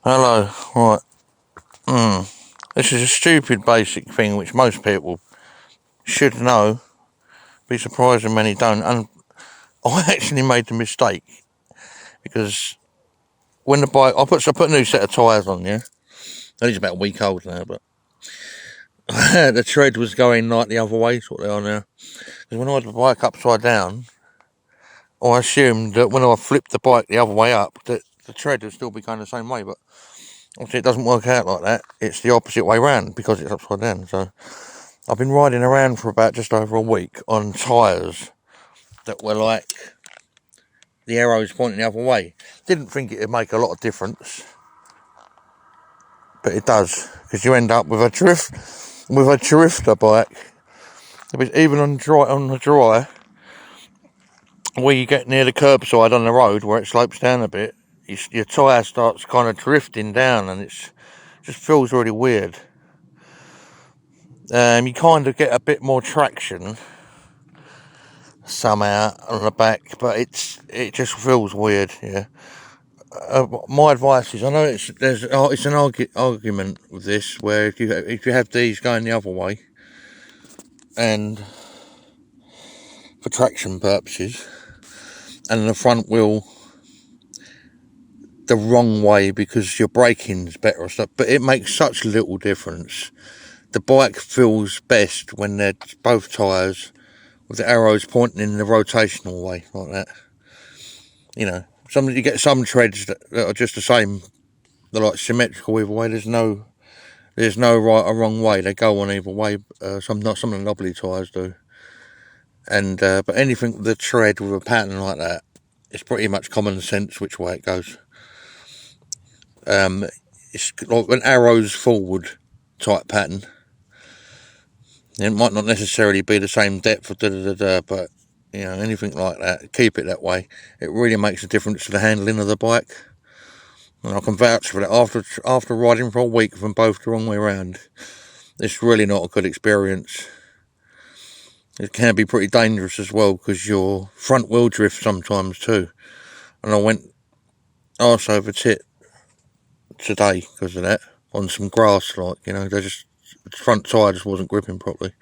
Hello, right. This is a stupid basic thing which most people should know. Be surprised when many don't. And I actually made the mistake because when the bike, I put a new set of tyres on, yeah. It's about a week old now, but the tread was going like the other way, sort of they are now. Because when I had the bike upside down, I assumed that when I flipped the bike the other way up, that the tread would still be going the same way, but obviously it doesn't work out like that. It's the opposite way round because it's upside down. So I've been riding around for about just over a week on tyres that were like the arrows pointing the other way. Didn't think it would make a lot of difference, but it does, because you end up with a drifter bike. Even on the dry, where you get near the curbside on the road where it slopes down a bit, your tyre starts kind of drifting down, and it's just feels really weird. You kind of get a bit more traction somehow on the back, but it just feels weird. Yeah. My advice is, I know it's an argument with this, where if you have these going the other way, and for traction purposes, and the front wheel the wrong way because your braking's better or stuff, but it makes such little difference. The bike feels best when they're both tyres with the arrows pointing in the rotational way, like that. You know, you get some treads that are just the same. They're like symmetrical either way. There's no right or wrong way. They go on either way. Some of the knobbly tyres do. And but anything with a tread with a pattern like that, it's pretty much common sense which way it goes. It's like an arrows forward type pattern. It might not necessarily be the same depth, but you know, anything like that, keep it that way. It really makes a difference to the handling of the bike. And I can vouch for that. After riding for a week from both the wrong way around, it's really not a good experience. It can be pretty dangerous as well, because your front wheel drifts sometimes too. And I went arse over tit today because of that, on some grass, like, you know, the front tyre just wasn't gripping properly.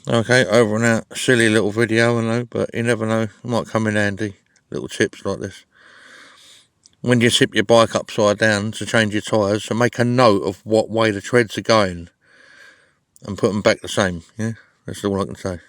Okay, over and out. Silly little video, I know, but you never know. It might come in handy. Little tips like this. When you tip your bike upside down to change your tyres, so make a note of what way the treads are going and put them back the same. Yeah, that's all I can say.